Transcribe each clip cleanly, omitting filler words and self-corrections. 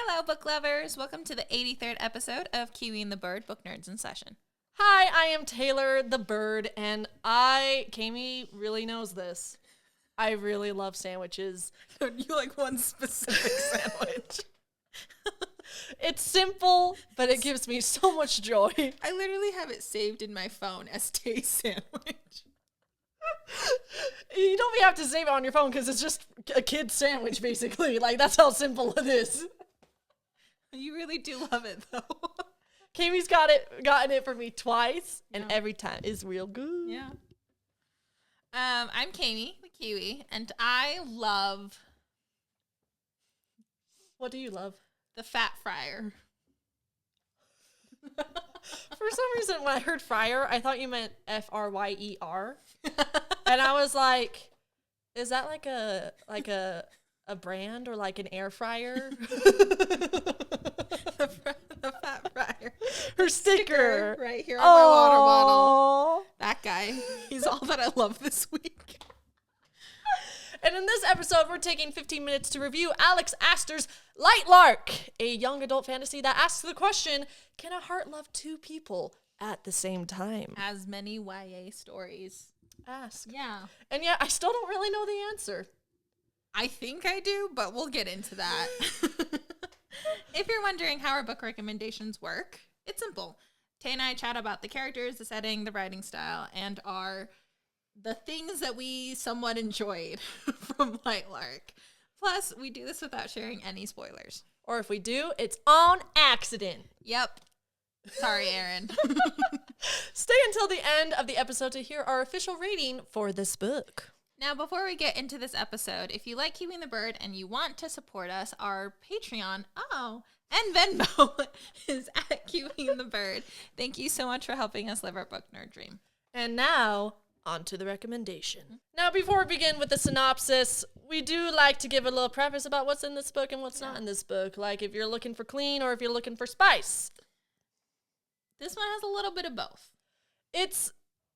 Hello, book lovers. Welcome to the 83rd episode of Kiwi and the Bird, Book Nerds in Session. Hi, I am Taylor the Bird, and Keimi really knows this. I really love sandwiches. You like one specific sandwich. It's simple, but it gives me so much joy. I literally have it saved in my phone as Tay Sandwich. You don't even have to save it on your phone because it's just a kid's sandwich, basically. Like, that's how simple it is. You really do love it, though. Kiwi's gotten it for me twice, and every time is real good. Yeah. I'm Keimi, the Kiwi, and I love... What do you love? The fat fryer. For some reason, when I heard fryer, I thought you meant Fryer. And I was like, is that like a brand or like an air fryer? the fat fryer. Her sticker right here on my water bottle. That guy. He's all that I love this week. And in this episode, we're taking 15 minutes to review Alex Aster's Lightlark, a young adult fantasy that asks the question, can a heart love two people at the same time? As many YA stories ask. Yeah. And yet, I still don't really know the answer. I think I do, but we'll get into that. If you're wondering how our book recommendations work, it's simple. Tay and I chat about the characters, the setting, the writing style, and the things that we somewhat enjoyed from Lightlark. Plus, we do this without sharing any spoilers. Or if we do, it's on accident. Yep. Sorry, Aaron. Stay until the end of the episode to hear our official rating for this book. Now, before we get into this episode, if you like Kiwi and the Bird and you want to support us, our Patreon, and Venmo is at Kiwi and the Bird. Thank you so much for helping us live our book nerd dream. And now, on to the recommendation. Now, before we begin with the synopsis, we do like to give a little preface about what's in this book and what's not in this book. Like if you're looking for clean or if you're looking for spice. This one has a little bit of both. It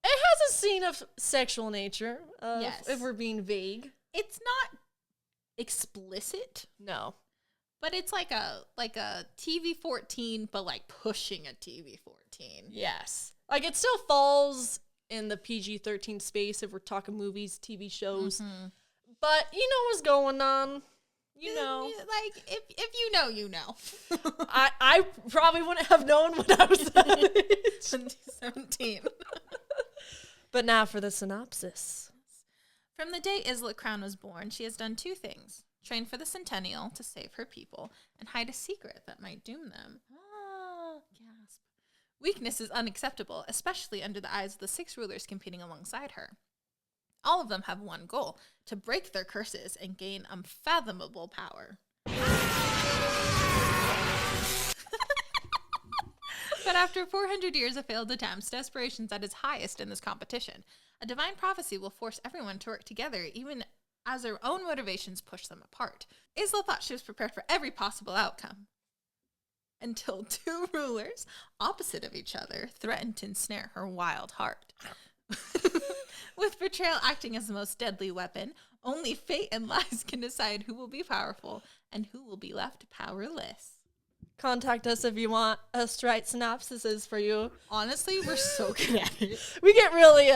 has a scene of sexual nature, yes. If we're being vague. It's not explicit. No. But it's like a TV-14, but like pushing a TV-14. Yes. Like it still falls in the PG-13 space if we're talking movies, TV shows. Mm-hmm. But you know what's going on. You know. Like, if you know, you know. I probably wouldn't have known when I was 17. But now for the synopsis. From the day Isla Crown was born, she has done two things. Train for the Centennial to save her people, and hide a secret that might doom them. Gasp. Weakness is unacceptable, especially under the eyes of the 6 rulers competing alongside her. All of them have one goal, to break their curses and gain unfathomable power. But after 400 years of failed attempts, desperation's at its highest in this competition. A divine prophecy will force everyone to work together, even as their own motivations push them apart. Isla thought she was prepared for every possible outcome. Until 2 rulers, opposite of each other, threatened to ensnare her wild heart. With betrayal acting as the most deadly weapon, only fate and lies can decide who will be powerful and who will be left powerless. Contact us if you want us to write synopsises for you. Honestly, we're so good at it. We get really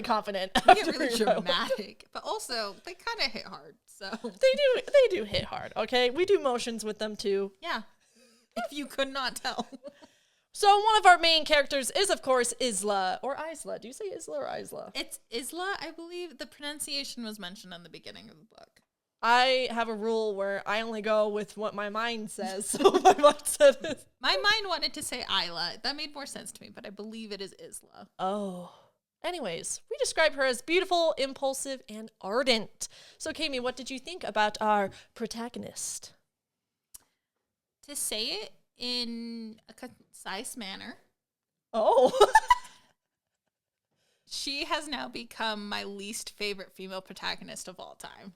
confident. We get really dramatic, but also they kind of hit hard. So they do hit hard. Okay, we do motions with them too. Yeah, if you could not tell. So one of our main characters is, of course, Isla or Isla. Do you say Isla or Isla? It's Isla, I believe. The pronunciation was mentioned in the beginning of the book. I have a rule where I only go with what my mind says. So my mind said it. My mind wanted to say Isla. That made more sense to me, but I believe it is Isla. Oh. Anyways, we describe her as beautiful, impulsive, and ardent. So, Keimi, what did you think about our protagonist? To say it in a concise manner. Oh. She has now become my least favorite female protagonist of all time.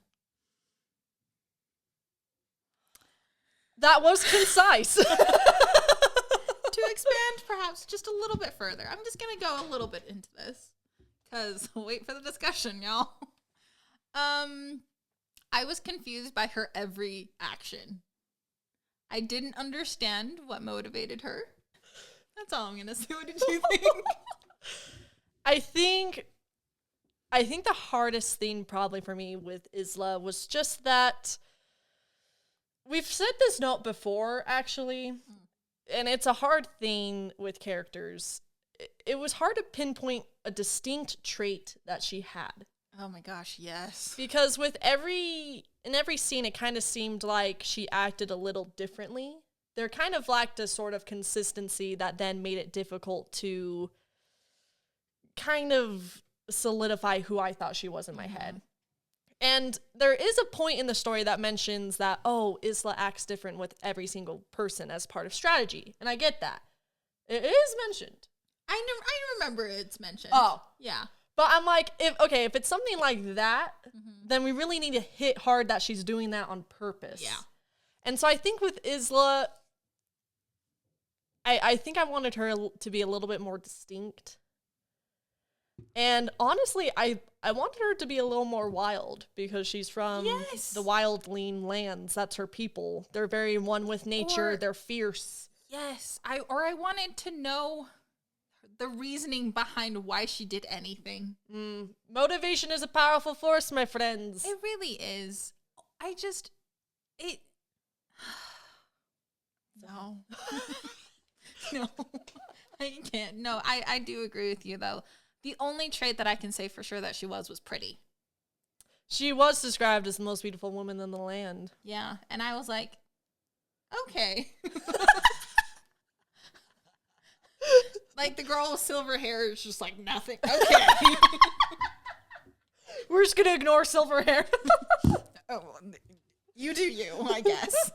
That was concise. To expand perhaps just a little bit further, I'm just going to go a little bit into this. Because, wait for the discussion, y'all. I was confused by her every action. I didn't understand what motivated her. That's all I'm gonna say. What did you think? I think the hardest thing probably for me with Isla was just that we've said this note before, actually, and it's a hard thing with characters. It was hard to pinpoint a distinct trait that she had. Oh my gosh, yes. Because in every scene, it kind of seemed like she acted a little differently. There kind of lacked a sort of consistency that then made it difficult to kind of solidify who I thought she was in my head. And there is a point in the story that mentions that, oh, Isla acts different with every single person as part of strategy. And I get that. It is mentioned. I remember it's mentioned. Oh. Yeah. But I'm like, if it's something like that, then we really need to hit hard that she's doing that on purpose. Yeah. And so I think with Isla, I think I wanted her to be a little bit more distinct. And honestly, I wanted her to be a little more wild because she's from the wild, lean lands. That's her people. They're very one with nature. They're fierce. Yes. I wanted to know the reasoning behind why she did anything. Motivation is a powerful force, my friends. It really is. No. No. I can't. No, I do agree with you, though. The only trait that I can say for sure that she was pretty. She was described as the most beautiful woman in the land. Yeah, and I was like, okay. Like, the girl with silver hair is just like, nothing. Okay. We're just going to ignore silver hair. Oh, you do you, I guess.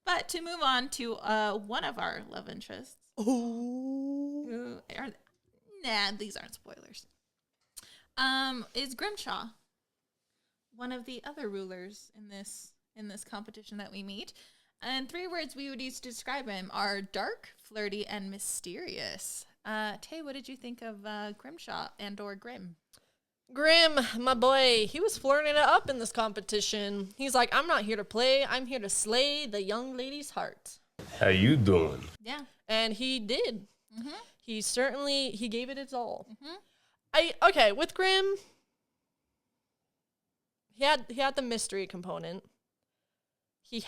But to move on to one of our love interests. Oh. These aren't spoilers. Is Grimshaw, one of the other rulers in this competition that we meet. And 3 words we would use to describe him are dark, flirty, and mysterious. Tay, what did you think of Grimshaw and/or Grim? Grim, my boy, he was flirting it up in this competition. He's like, I'm not here to play. I'm here to slay the young lady's heart. How you doing? Yeah. And he did. Mm-hmm. He gave it his all. Mm-hmm. With Grim, he had the mystery component. You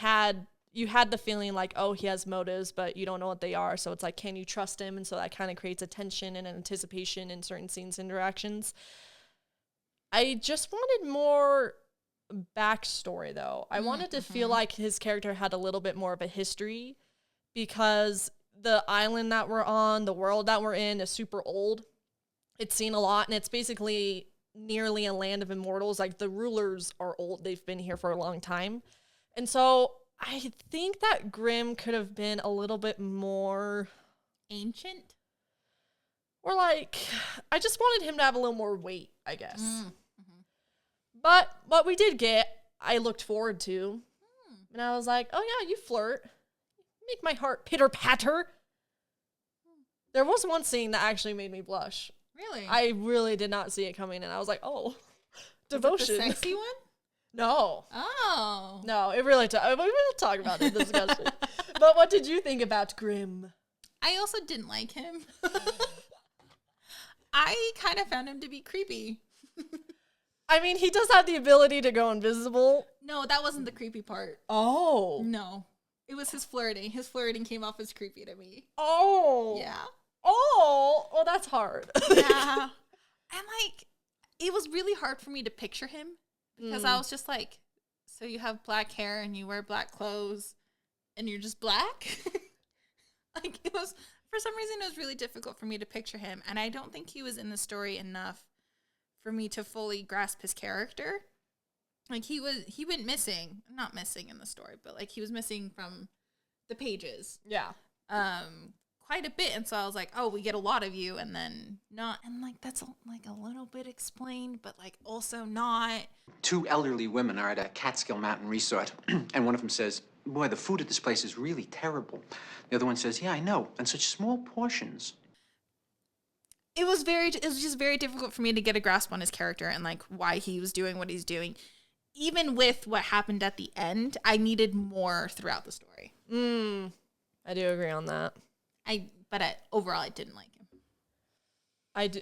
had the feeling like, oh, he has motives, but you don't know what they are. So it's like, can you trust him? And so that kind of creates a tension and an anticipation in certain scenes, interactions. I just wanted more backstory, though. I wanted to feel like his character had a little bit more of a history, because the island that we're on, the world that we're in, is super old. It's seen a lot, and it's basically nearly a land of immortals. Like, the rulers are old. They've been here for a long time. And so I think that Grim could have been a little bit more ancient. Or like, I just wanted him to have a little more weight, I guess. Mm-hmm. But what we did get, I looked forward to. And I was like, oh yeah, you flirt. Make my heart pitter-patter. There was one scene that actually made me blush. Really? I really did not see it coming, and I was like, oh, devotion. The sexy one? No. Oh. No, it really we will talk about it in the discussion. But what did you think about Grim? I also didn't like him. I kind of found him to be creepy. I mean, he does have the ability to go invisible. No, that wasn't the creepy part. Oh. No. It was his flirting. His flirting came off as creepy to me. Oh. Yeah. Oh. Well, that's hard. Yeah. And like, it was really hard for me to picture him, because I was just like, so you have black hair and you wear black clothes and you're just black? Like, it was, for some reason, it was really difficult for me to picture him. And I don't think he was in the story enough for me to fully grasp his character. Like, he went missing, not missing in the story, but like, he was missing from the pages. Yeah. Quite a bit. And so I was like, oh, we get a lot of you, and then not. And like, that's like a little bit explained, but like also not. 2 elderly women are at a Catskill Mountain resort, and one of them says, boy, the food at this place is really terrible. The other one says, yeah, I know, and such small portions. It was just very difficult for me to get a grasp on his character and like why he was doing what he's doing. even with what happened at the end, I needed more throughout the story. I do agree on that. Overall, I didn't like him. I do.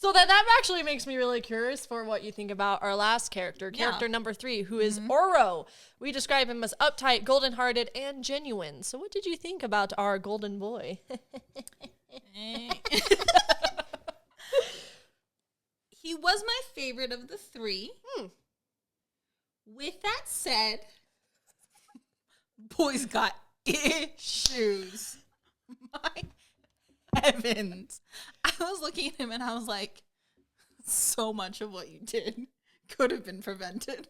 So that actually makes me really curious for what you think about our last character number 3, who is Oro. We describe him as uptight, golden-hearted, and genuine. So what did you think about our golden boy? He was my favorite of the 3. With that said, boy's got issues. My heavens. I was looking at him and I was like, so much of what you did could have been prevented.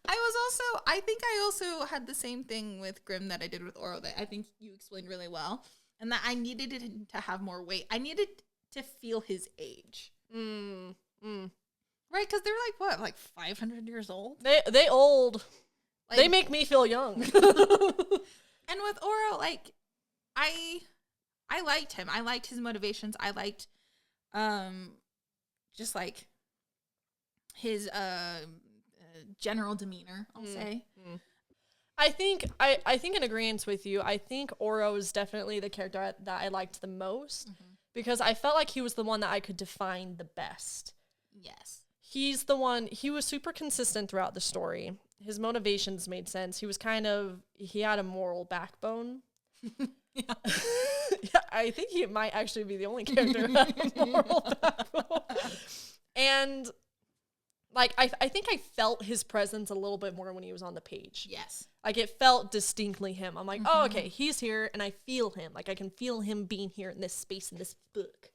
I think I also had the same thing with Grimm that I did with Oro that I think you explained really well. And that I needed it to have more weight. I needed to feel his age. Right? Because they're like, what, like 500 years old? They old. Like, they make me feel young. And with Oro, like, I liked him. I liked his motivations. I liked just like his general demeanor, I'll say. I think in agreement with you, I think Oro is definitely the character that I liked the most because I felt like he was the one that I could define the best. Yes. He's the one, he was super consistent throughout the story. His motivations made sense. He had a moral backbone. Yeah, I think he might actually be the only character who had a moral backbone. And like I think I felt his presence a little bit more when he was on the page. Yes. Like it felt distinctly him. I'm like, oh, okay, he's here and I feel him. Like I can feel him being here in this space in this book.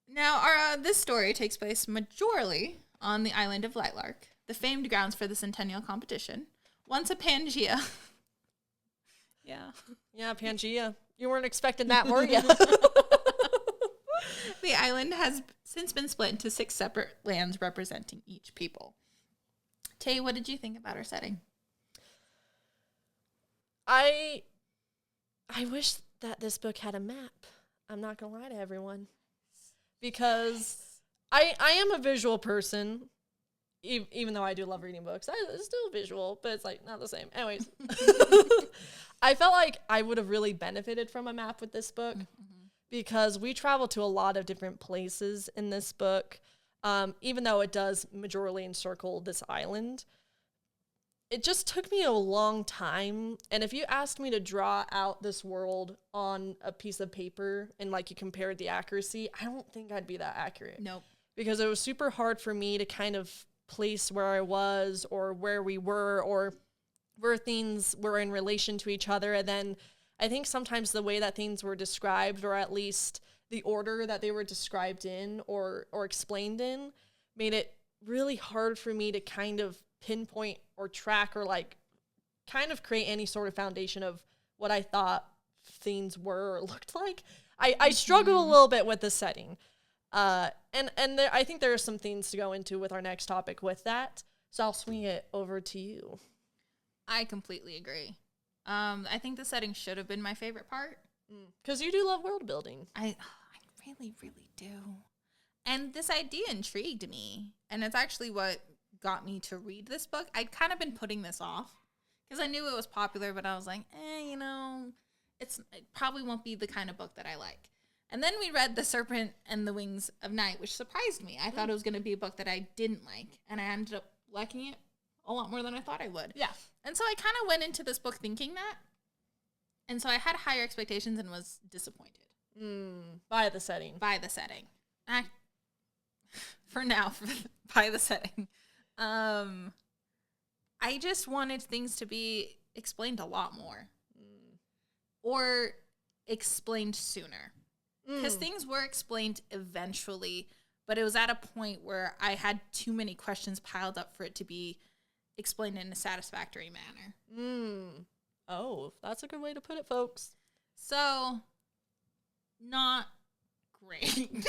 Now, this story takes place majorly on the island of Lightlark, the famed grounds for the Centennial competition. Once a Pangea. Yeah, Pangea. You weren't expecting that, were you? The island has since been split into 6 separate lands representing each people. Tay, what did you think about our setting? I wish that this book had a map. I'm not going to lie to everyone. Because I am a visual person. Even though I do love reading books, it's still visual, but it's like not the same. Anyways, I felt like I would have really benefited from a map with this book because we travel to a lot of different places in this book. Even though it does majorly encircle this island, it just took me a long time. And if you asked me to draw out this world on a piece of paper and like you compared the accuracy, I don't think I'd be that accurate. Nope. Because it was super hard for me to kind of place where I was or where we were or where things were in relation to each other. And then I think sometimes the way that things were described, or at least the order that they were described in or explained in, made it really hard for me to kind of pinpoint or track or like kind of create any sort of foundation of what I thought things were or looked like. I struggle a little bit with the setting. And there, I think there are some things to go into with our next topic with that. So I'll swing it over to you. I completely agree. I think the setting should have been my favorite part. Because you do love world building. I really, really do. And this idea intrigued me. And it's actually what got me to read this book. I'd kind of been putting this off because I knew it was popular, but I was like, it probably won't be the kind of book that I like. And then we read The Serpent and the Wings of Night, which surprised me. I thought it was going to be a book that I didn't like, and I ended up liking it a lot more than I thought I would. Yeah. And so I kind of went into this book thinking that. And so I had higher expectations and was disappointed. By the setting. By the setting. By the setting. I just wanted things to be explained a lot more. Or explained sooner. Because things were explained eventually, but it was at a point where I had too many questions piled up for it to be explained in a satisfactory manner. Oh, that's a good way to put it, folks. So, not great.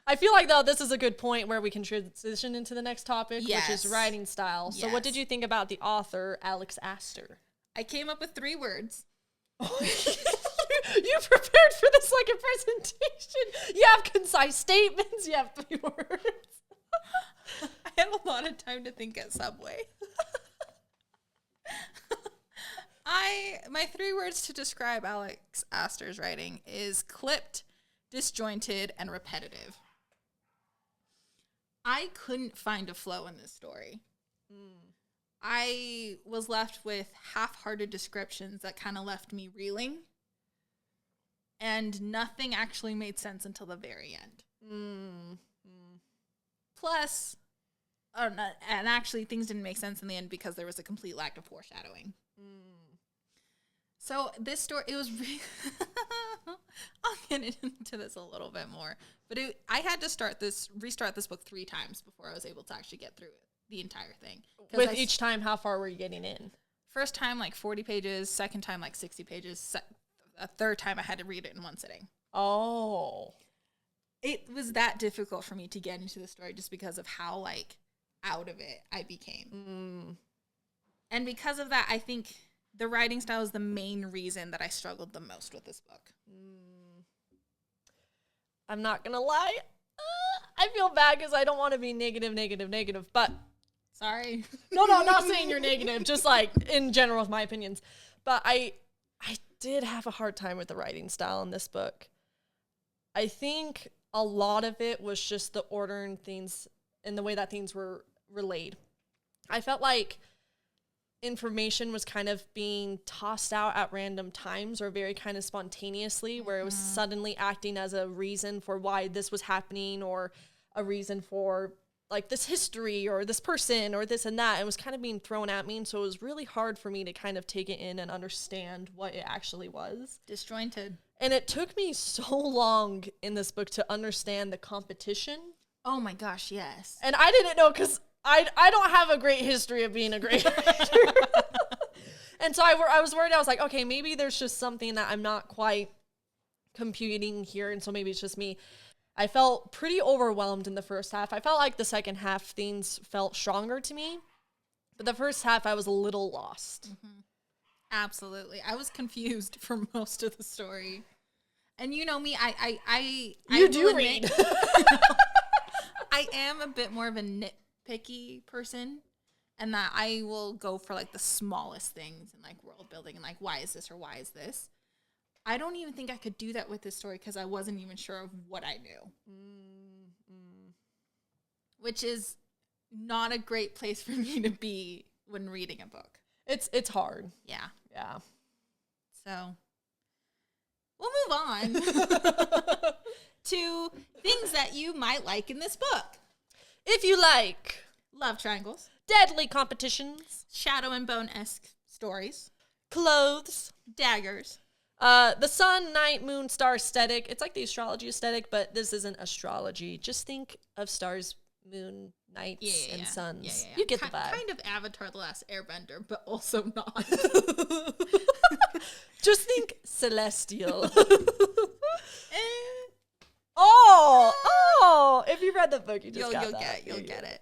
I feel like, though, this is a good point where we can transition into the next topic, yes. which is writing style. So what did you think about the author, Alex Aster? I came up with 3 words. You prepared for this like a presentation. You have concise statements. You have 3 words. I had a lot of time to think at Subway. My 3 words to describe Alex Aster's writing is clipped, disjointed, and repetitive. I couldn't find a flow in this story. I was left with half-hearted descriptions that kind of left me reeling. And nothing actually made sense until the very end. Plus, and actually things didn't make sense in the end because there was a complete lack of foreshadowing. So this story, it was I'll get into this a little bit more. But I had to restart this book 3 times before I was able to actually get through the entire thing. With each time, how far were you getting in? First time, like 40 pages. Second time, like 60 pages. A third time, I had to read it in one sitting. Oh. It was that difficult for me to get into the story just because of how, like, out of it I became. And because of that, I think the writing style is the main reason that I struggled the most with this book. I'm not going to lie. I feel bad because I don't want to be negative, but... Sorry. No, I'm not saying you're negative, just, like, in general with my opinions. But I did have a hard time with the writing style in this book. I think a lot of it was just the order and things and the way that things were relayed. I felt like information was kind of being tossed out at random times or very kind of spontaneously, where it was suddenly acting as a reason for why this was happening or a reason for like this history or this person or this and that. It was kind of being thrown at me. And so it was really hard for me to kind of take it in and understand what it actually was. Disjointed. And it took me so long in this book to understand the competition. Oh my gosh, yes. And I didn't know because I don't have a great history of being a great writer. And so I was worried. I was like, okay, maybe there's just something that I'm not quite computing here. And so maybe it's just me. I felt pretty overwhelmed in the first half. I felt like the second half things felt stronger to me. But the first half I was a little lost. Absolutely. I was confused for most of the story. And you know me, I do read. I am a bit more of a nitpicky person, and that I will go for like the smallest things in like world building and like why is this or why is this. I don't even think I could do that with this story because I wasn't even sure of what I knew. Which is not a great place for me to be when reading a book. It's hard. Yeah. Yeah. So we'll move on to things that you might like in this book. If you like Love triangles, deadly competitions, shadow and bone-esque stories, clothes, daggers, the sun, night, moon, star aesthetic. It's like the astrology aesthetic, but this isn't astrology. Just think of stars, moon, nights, and suns. You get the vibe. Kind of Avatar The Last Airbender, but also not. Just think celestial. If you read the book, you'll get it.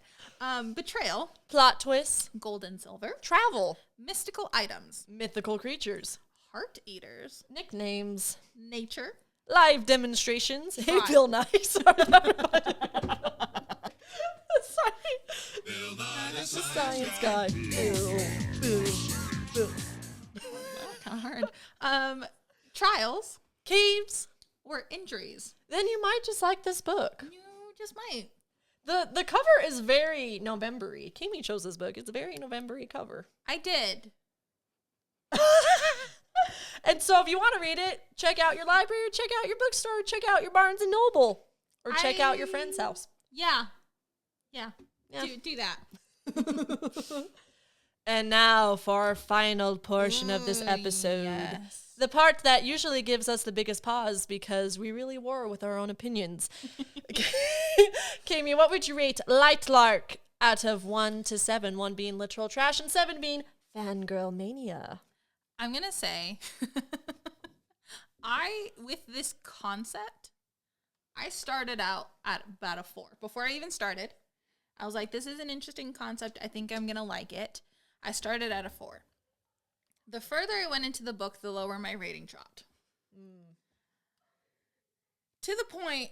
Betrayal, plot twists, gold and silver, travel, mystical items, mythical creatures, heart eaters, nicknames, nature, live demonstrations. Hey, Bill Nye. Sorry. The science guy. Boo. Kind of hard. Trials, caves, or injuries. Then you might just like this book. You just might. The cover is very November-y. Keimi chose this book. It's a very November-y cover. I did. And so if you want to read it, check out your library, check out your bookstore, check out your Barnes & Noble, or check out your friend's house. Yeah. Do that. And now for our final portion of this episode. Yes. The part that usually gives us the biggest pause because we really war with our own opinions. Keimi, what would you rate Lightlark out of 1 to 7? 1 being literal trash and 7 being fangirl mania. I'm going to say, with this concept, I started out at about a 4. Before I even started, I was like, this is an interesting concept. I think I'm going to like it. I started at a 4. The further I went into the book, the lower my rating dropped. To the point,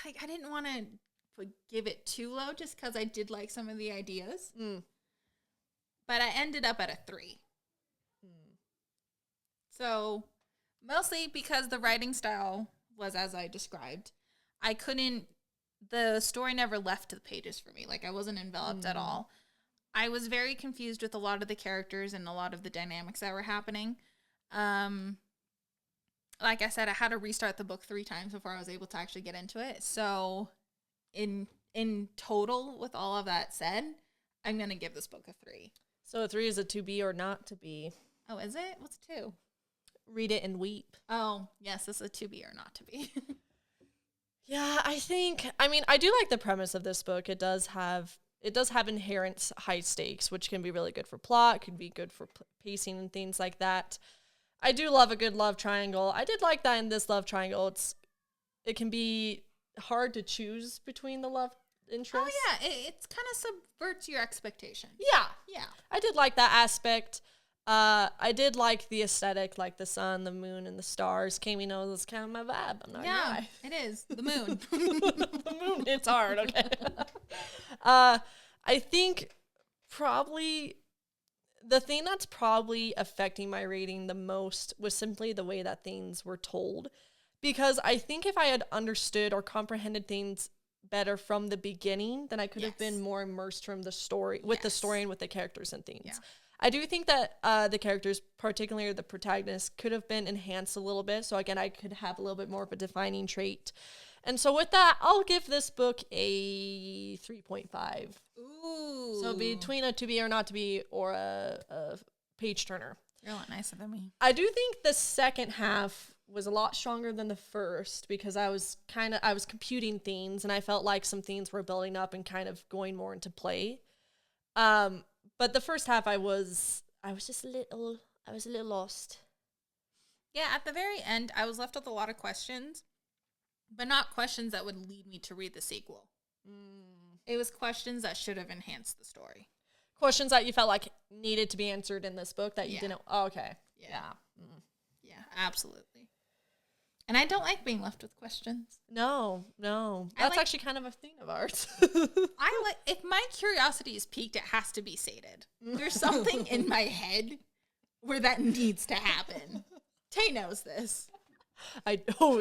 I didn't want to give it too low just because I did like some of the ideas. But I ended up at a 3. So, mostly because the writing style was as I described. The story never left the pages for me. Like, I wasn't enveloped at all. I was very confused with a lot of the characters and a lot of the dynamics that were happening. Like I said, I had to restart the book 3 times before I was able to actually get into it. So, in total, with all of that said, I'm going to give this book a 3. So a 3 is a to be or not to be. Oh, is it? What's 2? Read it and weep. Oh, yes, this is a to be or not to be. Yeah, I do like the premise of this book. It does have inherent high stakes, which can be really good for plot, can be good for pacing and things like that. I do love a good love triangle. I did like that in this love triangle. It can be hard to choose between the love interests. Oh, yeah. It kind of subverts your expectation. Yeah. Yeah. I did like that aspect. I did like the aesthetic, like the sun, the moon, and the stars. Keimi knows it's kind of my vibe. I'm not gonna lie. It is. The moon. The moon hits hard, okay. I think probably the thing that's probably affecting my rating the most was simply the way that things were told. Because I think if I had understood or comprehended things better from the beginning, then I could have been more immersed from the story, with the story and with the characters and things. Yeah. I do think that the characters, particularly the protagonist, could have been enhanced a little bit. So again, I could have a little bit more of a defining trait. And so with that, I'll give this book a 3.5. Ooh. So between a to be or not to be or a page turner. You're a lot nicer than me. I do think the second half was a lot stronger than the first because I was computing themes and I felt like some themes were building up and kind of going more into play. But the first half I was just a little lost. Yeah, at the very end, I was left with a lot of questions, but not questions that would lead me to read the sequel. It was questions that should have enhanced the story. Questions that you felt like needed to be answered in this book that you didn't. Oh, okay. Yeah. Yeah, absolutely. And I don't like being left with questions. No. That's actually kind of a thing of ours. If my curiosity is piqued, it has to be sated. There's something in my head where that needs to happen. Tay knows this.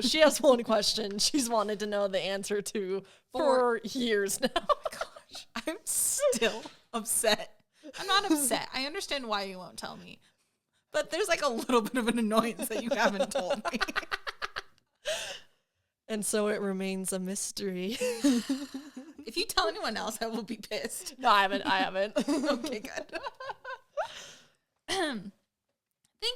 She has one question she's wanted to know the answer to for years now. Oh my gosh. I'm still upset. I'm not upset. I understand why you won't tell me. But there's like a little bit of an annoyance that you haven't told me. And so it remains a mystery. If you tell anyone else, I will be pissed. No, I haven't. Okay, good. Thank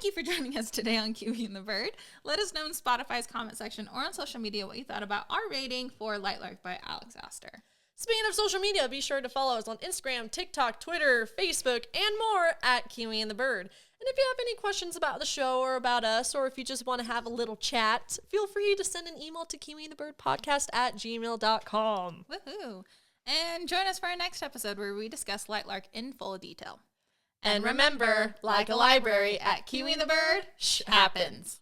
you for joining us today on Kiwi and the Bird. Let us know in Spotify's comment section or on social media what you thought about our rating for Lightlark by Alex Aster. Speaking of social media, be sure to follow us on Instagram, TikTok, Twitter, Facebook, and more at Kiwi and the Bird. And if you have any questions about the show or about us, or if you just want to have a little chat, feel free to send an email to kiwiandthebirdpodcast@gmail.com. Woohoo! And join us for our next episode where we discuss Lightlark in full detail. And remember, like a library at Kiwi and the Bird, happens.